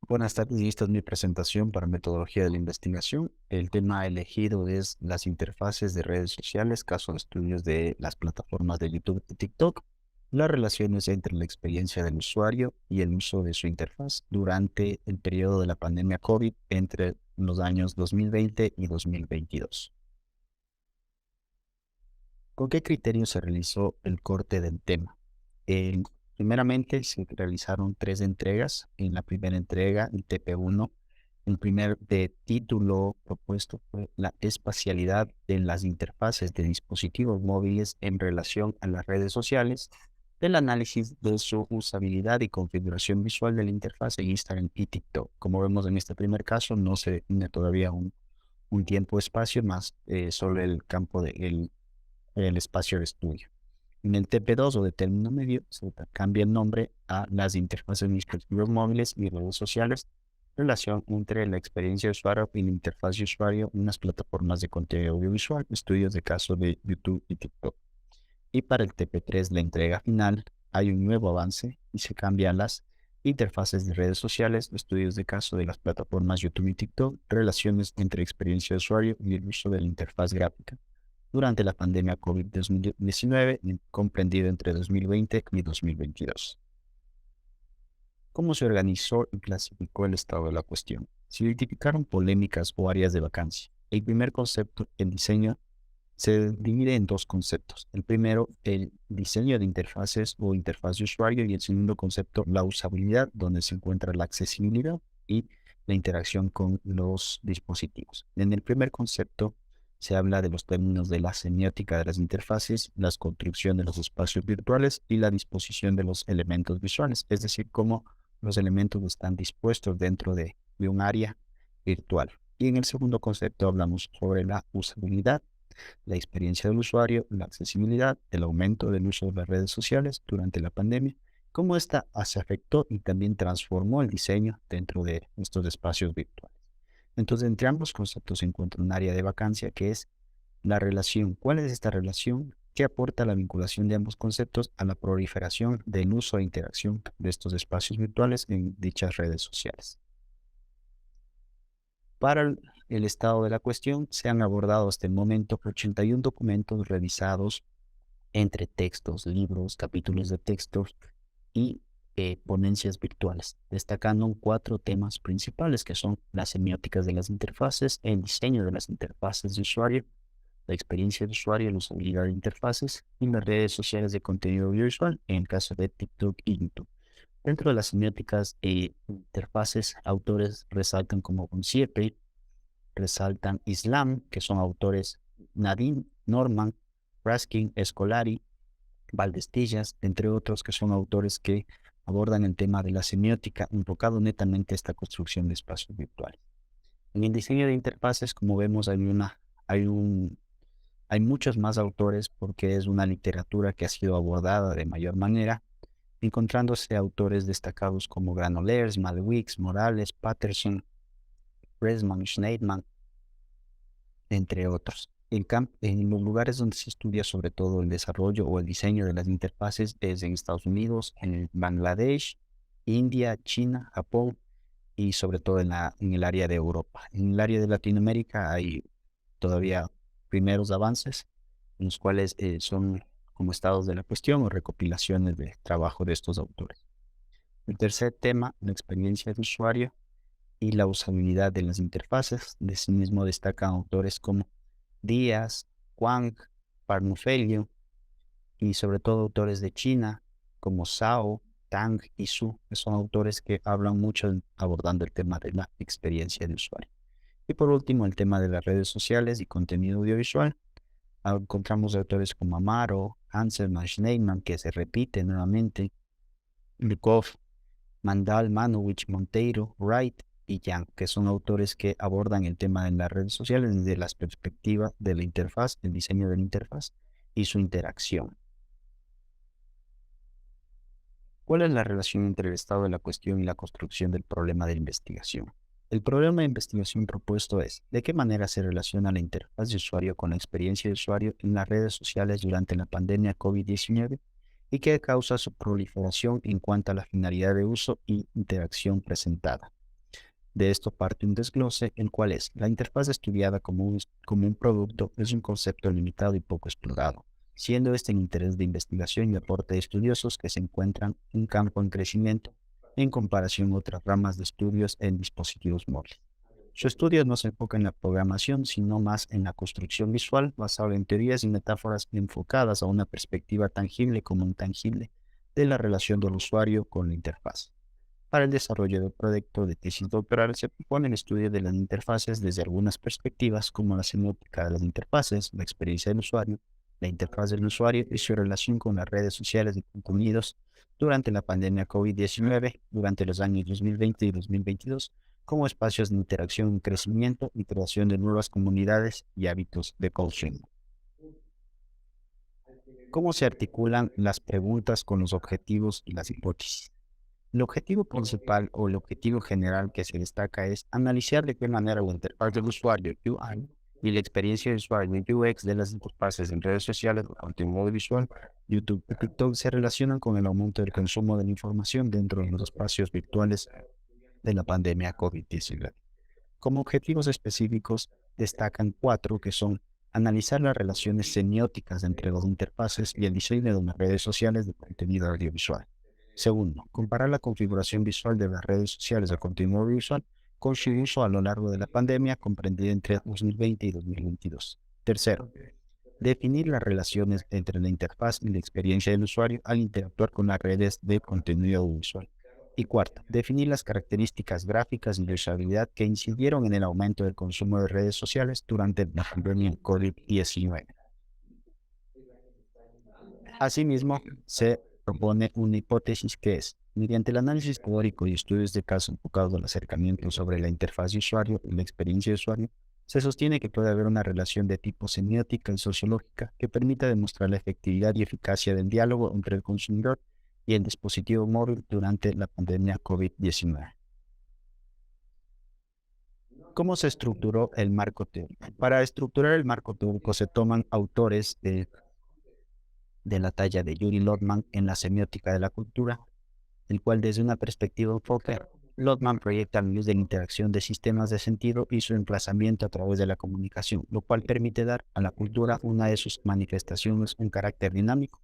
Buenas tardes, y esta es mi presentación para metodología de la investigación. El tema elegido es las interfaces de redes sociales, caso de estudios de las plataformas de YouTube y TikTok, las relaciones entre la experiencia del usuario y el uso de su interfaz durante el periodo de la pandemia COVID entre los años 2020 y 2022. ¿Con qué criterio se realizó el corte del tema? Eh, Primeramente, se realizaron tres entregas. En la primera entrega, el TP1, el primer título propuesto fue la espacialidad de las interfaces de dispositivos móviles en relación a las redes sociales, del análisis de su usabilidad y configuración visual de la interfaz en Instagram y TikTok. Como vemos en este primer caso, no se define todavía un tiempo-espacio, más solo el campo el espacio de estudio. En el TP2 o de término medio se cambia el nombre a las interfaces de dispositivos móviles y redes sociales, relación entre la experiencia de usuario y la interfaz de usuario en las plataformas de contenido audiovisual, estudios de caso de YouTube y TikTok. Y para el TP3, la entrega final, hay un nuevo avance y se cambian las interfaces de redes sociales, estudios de caso de las plataformas YouTube y TikTok, relaciones entre experiencia de usuario y el uso de la interfaz gráfica durante la pandemia COVID-19, comprendido entre 2020 y 2022. ¿Cómo se organizó y clasificó el estado de la cuestión? Se identificaron polémicas o áreas de vacancia. El primer concepto, el diseño, se divide en dos conceptos. El primero, el diseño de interfaces o interfaz de usuario, y el segundo concepto, la usabilidad, donde se encuentra la accesibilidad y la interacción con los dispositivos. En el primer concepto se habla de los términos de la semiótica de las interfaces, la construcción de los espacios virtuales y la disposición de los elementos visuales, es decir, cómo los elementos están dispuestos dentro de un área virtual. Y en el segundo concepto hablamos sobre la usabilidad, la experiencia del usuario, la accesibilidad, el aumento del uso de las redes sociales durante la pandemia, cómo ésta se afectó y también transformó el diseño dentro de estos espacios virtuales. Entonces, entre ambos conceptos se encuentra un área de vacancia que es la relación. ¿Cuál es esta relación? ¿Qué aporta la vinculación de ambos conceptos a la proliferación del uso e interacción de estos espacios virtuales en dichas redes sociales? Para el estado de la cuestión, se han abordado hasta el momento 81 documentos revisados entre textos, libros, capítulos de textos y ponencias virtuales, destacando cuatro temas principales que son las semióticas de las interfaces, el diseño de las interfaces de usuario, la experiencia de usuario, la usabilidad de interfaces y las redes sociales de contenido audiovisual, en el caso de TikTok y YouTube. Dentro de las semióticas e interfaces, autores resaltan como Concierte, resaltan Islam, que son autores Nadine, Norman, Raskin, Scolari, Valdestillas, entre otros, que son autores que abordan el tema de la semiótica enfocado netamente a esta construcción de espacios virtuales. En el diseño de interfaces, como vemos, hay, un, hay muchos más autores porque es una literatura que ha sido abordada de mayor manera, encontrándose autores destacados como Granollers, Malewicz, Morales, Patterson, Pressman, Schneidman, entre otros. En los lugares donde se estudia sobre todo el desarrollo o el diseño de las interfaces es en Estados Unidos, en Bangladesh, India, China, Japón y sobre todo en el área de Europa. En el área de Latinoamérica hay todavía primeros avances, en los cuales son como estados de la cuestión o recopilaciones de trabajo de estos autores. El tercer tema, la experiencia de usuario y la usabilidad de las interfaces. De sí mismo destacan autores como Díaz, Huang, Parnufelio y sobre todo autores de China como Zhao, Tang y Su, que son autores que hablan mucho abordando el tema de la experiencia de usuario. Y por último, el tema de las redes sociales y contenido audiovisual. Encontramos autores como Amaro, Hanselman, Schneidman, que se repite nuevamente, Lukov, Mandal, Manowich, Monteiro, Wright y Yang, que son autores que abordan el tema de las redes sociales desde la perspectiva de la interfaz, el diseño de la interfaz y su interacción. ¿Cuál es la relación entre el estado de la cuestión y la construcción del problema de investigación? El problema de investigación propuesto es, ¿de qué manera se relaciona la interfaz de usuario con la experiencia de usuario en las redes sociales durante la pandemia COVID-19 y qué causa su proliferación en cuanto a la finalidad de uso y interacción presentada? De esto parte un desglose, el cual es: la interfaz estudiada como un producto es un concepto limitado y poco explorado, siendo este en interés de investigación y aporte de estudiosos que se encuentran un campo en crecimiento en comparación a otras ramas de estudios en dispositivos móviles. Su estudio no se enfoca en la programación, sino más en la construcción visual, basada en teorías y metáforas enfocadas a una perspectiva tangible como intangible de la relación del usuario con la interfaz. Para el desarrollo del proyecto de tesis doctoral se propone el estudio de las interfaces desde algunas perspectivas, como la semiótica de las interfaces, la experiencia del usuario, la interfaz del usuario y su relación con las redes sociales de contenidos durante la pandemia COVID-19, durante los años 2020 y 2022, como espacios de interacción, crecimiento y creación de nuevas comunidades y hábitos de consumo. ¿Cómo se articulan las preguntas con los objetivos y las hipótesis? El objetivo principal o el objetivo general que se destaca es analizar de qué manera la interfaz del usuario UI y la experiencia de usuario UX de las interfaces en redes sociales, contenido audiovisual, YouTube y TikTok se relacionan con el aumento del consumo de la información dentro de los espacios virtuales de la pandemia COVID-19. Como objetivos específicos destacan cuatro que son: analizar las relaciones semióticas entre las interfaces y el diseño de las redes sociales de contenido audiovisual. Segundo, comparar la configuración visual de las redes sociales de contenido audiovisual con su uso a lo largo de la pandemia comprendida entre 2020 y 2022. Tercero, definir las relaciones entre la interfaz y la experiencia del usuario al interactuar con las redes de contenido audiovisual. Y cuarto, definir las características gráficas y de usabilidad que incidieron en el aumento del consumo de redes sociales durante la pandemia COVID-19. Asimismo, se propone una hipótesis que es: mediante el análisis teórico y estudios de caso enfocados al acercamiento sobre la interfaz de usuario y la experiencia de usuario, se sostiene que puede haber una relación de tipo semiótica y sociológica que permita demostrar la efectividad y eficacia del diálogo entre el consumidor y el dispositivo móvil durante la pandemia COVID-19. ¿Cómo se estructuró el marco teórico? Para estructurar el marco teórico se toman autores de la talla de Yuri Lotman en la semiótica de la cultura, el cual desde una perspectiva enfoque, Lotman proyecta la luz de la interacción de sistemas de sentido y su emplazamiento a través de la comunicación, lo cual permite dar a la cultura una de sus manifestaciones un carácter dinámico,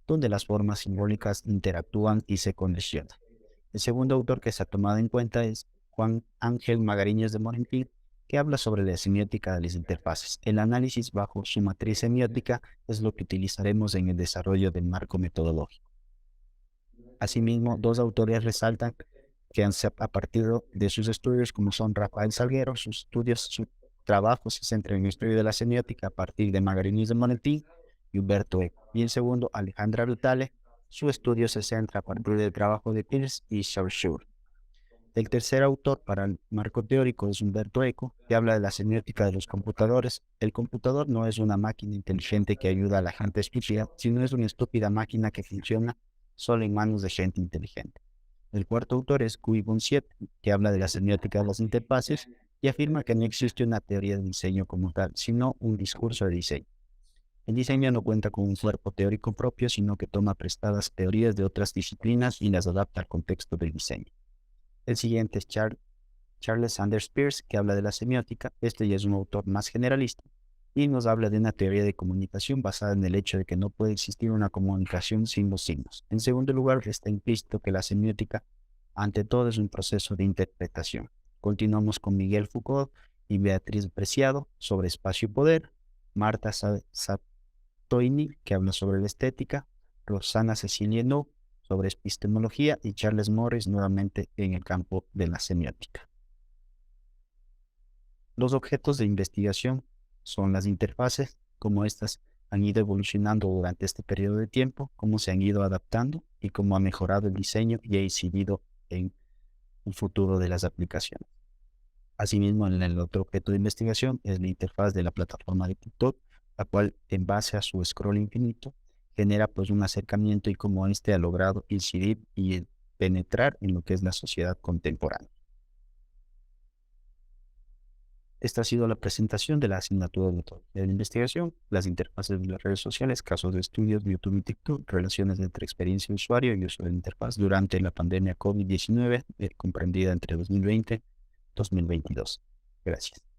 donde las formas simbólicas interactúan y se conexionan. El segundo autor que se ha tomado en cuenta es Juan Ángel Magariños de Morentín, que habla sobre la semiótica de las interfaces. El análisis bajo su matriz semiótica es lo que utilizaremos en el desarrollo del marco metodológico. Asimismo, dos autores resaltan que a partir de sus estudios, como son Rafael Salguero, su trabajo se centra en el estudio de la semiótica a partir de Magariños de Morentín y Humberto Eco. Y en segundo, Alejandra Vitale, su estudio se centra a partir del trabajo de Peirce y Saussure. El tercer autor para el marco teórico es Humberto Eco, que habla de la semiótica de los computadores. El computador no es una máquina inteligente que ayuda a la gente estúpida, sino es una estúpida máquina que funciona solo en manos de gente inteligente. El cuarto autor es Guy Bonsiet, que habla de la semiótica de las interfaces y afirma que no existe una teoría de diseño como tal, sino un discurso de diseño. El diseño no cuenta con un cuerpo teórico propio, sino que toma prestadas teorías de otras disciplinas y las adapta al contexto del diseño. El siguiente es Charles Sanders Peirce, que habla de la semiótica. Este ya es un autor más generalista y nos habla de una teoría de comunicación basada en el hecho de que no puede existir una comunicación sin los signos. En segundo lugar, está implícito que la semiótica, ante todo, es un proceso de interpretación. Continuamos con Miguel Foucault y Beatriz Preciado sobre espacio y poder, Marta Satoini, que habla sobre la estética, Rosana Cecilia No sobre epistemología y Charles Morris nuevamente en el campo de la semiótica. Los objetos de investigación son las interfaces, cómo éstas han ido evolucionando durante este periodo de tiempo, cómo se han ido adaptando y cómo ha mejorado el diseño y ha incidido en el futuro de las aplicaciones. Asimismo, el otro objeto de investigación es la interfaz de la plataforma de TikTok, la cual, en base a su scroll infinito, genera pues un acercamiento y cómo éste ha logrado incidir y penetrar en lo que es la sociedad contemporánea. Esta ha sido la presentación de la asignatura de la investigación, las interfaces de las redes sociales, casos de estudios de YouTube y TikTok, relaciones entre experiencia de usuario y uso de la interfaz durante la pandemia COVID-19, comprendida entre 2020 2022. Gracias.